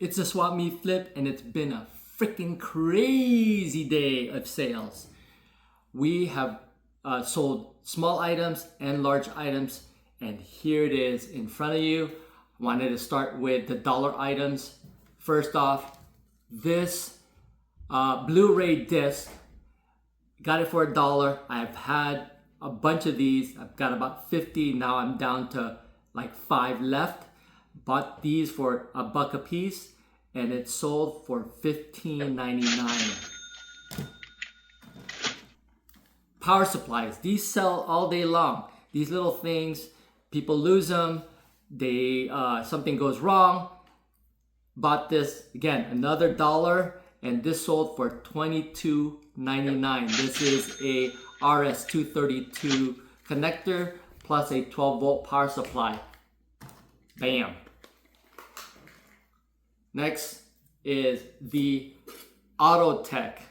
It's a swap meet flip, and it's been a freaking crazy day of sales. We have sold small items and large items, and here it is in front of you. I wanted to start with the dollar items. First off, this Bluray disc, got it for $1. I've had a bunch of these. I've got about 50. Now I'm down to like 5 left. Bought these for $1 a piece, and it sold for $15.99. Power supplies. These sell all day long. These little things, people lose them. They something goes wrong. Bought this again, another $1, and this sold for $22.99. This is a RS-232 connector plus a 12-volt power supply. Bam. Next is the Autotek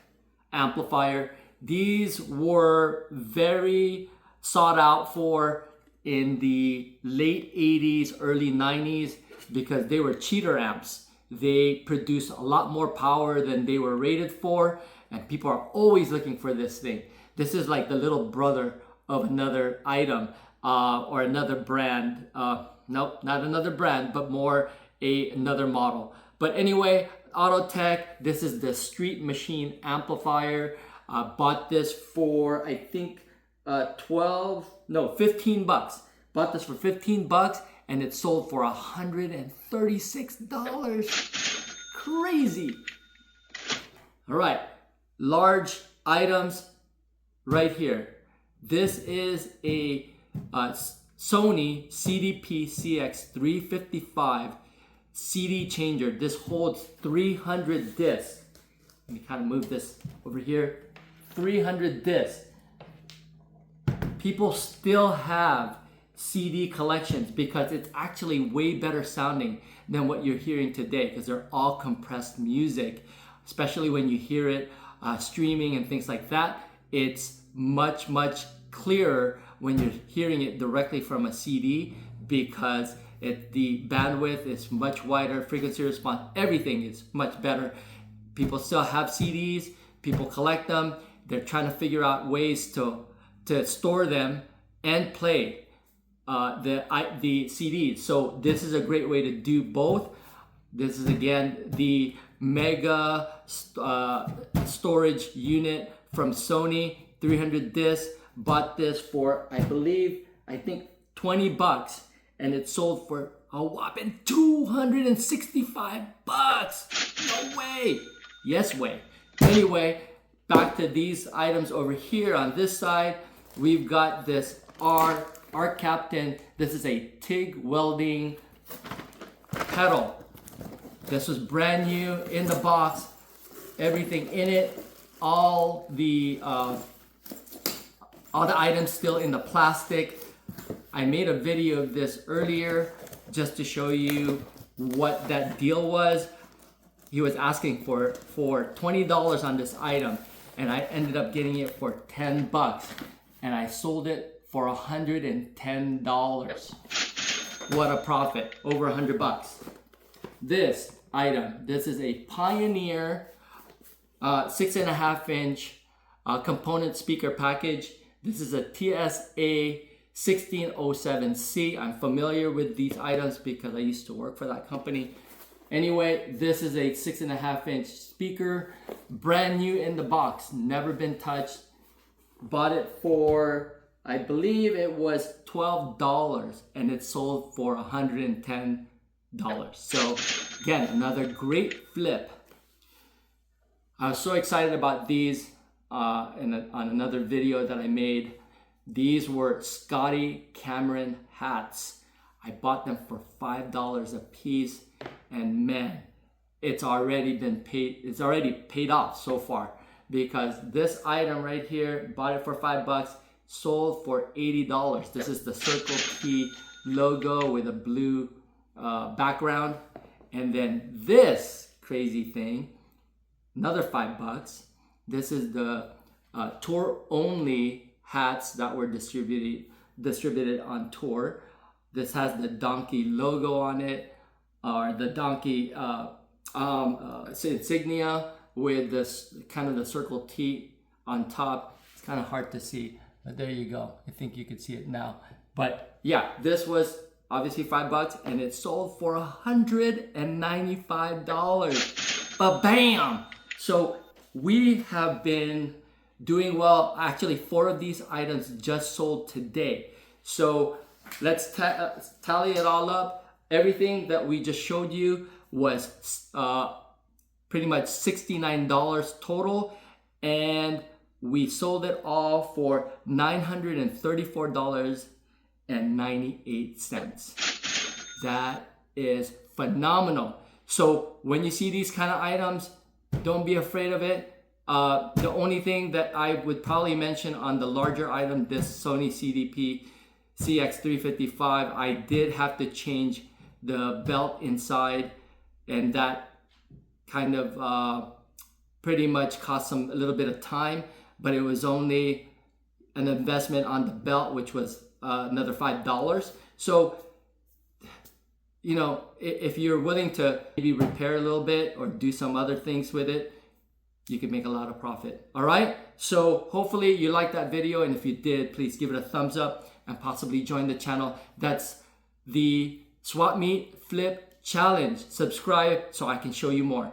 amplifier. These were very sought out for in the late 80s, early 90s because they were cheater amps. They produce a lot more power than they were rated for, and people are always looking for this thing. This is like the little brother of another item or another brand. Nope, not another brand, but more another model. But anyway, Autotek, this is the Street Machine amplifier. Bought this for, I think, 15 bucks. Bought this for 15 bucks, and it sold for $136. Crazy. All right, large items right here. This is a Sony CDP CX355 CD changer. This holds 300 discs. Let me kind of move this over here. 300 discs. People still have CD collections because it's actually way better sounding than what you're hearing today because they're all compressed music, especially when you hear it streaming and things like that. It's much clearer when you're hearing it directly from a CD because the bandwidth is much wider, frequency response, everything is much better. People still have CDs, people collect them. They're trying to figure out ways to store them and play the CDs. So this is a great way to do both. This is again the Mega storage unit from Sony, 300 discs. Bought this for I think 20 bucks, and it sold for a whopping 265 bucks. No way. Yes way. Anyway, back to these items over here on this side. We've got this ArcCaptain. This is a TIG welding pedal. This was brand new in the box. Everything in it. All the items still in the plastic. I made a video of this earlier just to show you what that deal was. He was asking for $20 on this item, and I ended up getting it for 10 bucks, and I sold it for $110. What a profit, over 100 bucks. This item, this is a Pioneer 6.5 inch component speaker package. This is a TSA 1607C. I'm familiar with these items because I used to work for that company. Anyway, this is a 6.5 inch speaker, brand new in the box, never been touched. Bought it for, I believe it was $12, and it sold for $110. So again, another great flip. I was so excited about these on another video that I made. These were Scotty Cameron hats. I bought them for $5 a piece, and man, it's already paid off so far because this item right here, bought it for 5 bucks, sold for $80. This is the Circle T logo with a blue background, and then this crazy thing, another 5 bucks. This is the tour only hats that were distributed on tour. This has the donkey logo on it, or the donkey it's insignia with this kind of the circle T on top. It's kind of hard to see, but there you go. I think you can see it now. But yeah, this was obviously $5 and it sold for $195. Ba-bam! So we have been doing well. Actually, 4 of these items just sold today. So let's tally it all up. Everything that we just showed you was pretty much $69 total, and we sold it all for $934.98. That is phenomenal. So when you see these kind of items, don't be afraid of it. The only thing that I would probably mention on the larger item, this Sony CDP CX355, I did have to change the belt inside, and that kind of pretty much cost a little bit of time, but it was only an investment on the belt, which was another $5. So, you know, if you're willing to maybe repair a little bit or do some other things with it, you can make a lot of profit. All right, so hopefully you liked that video, and if you did, please give it a thumbs up and possibly join the channel. That's the Swap Meet Flip Challenge. Subscribe so I can show you more.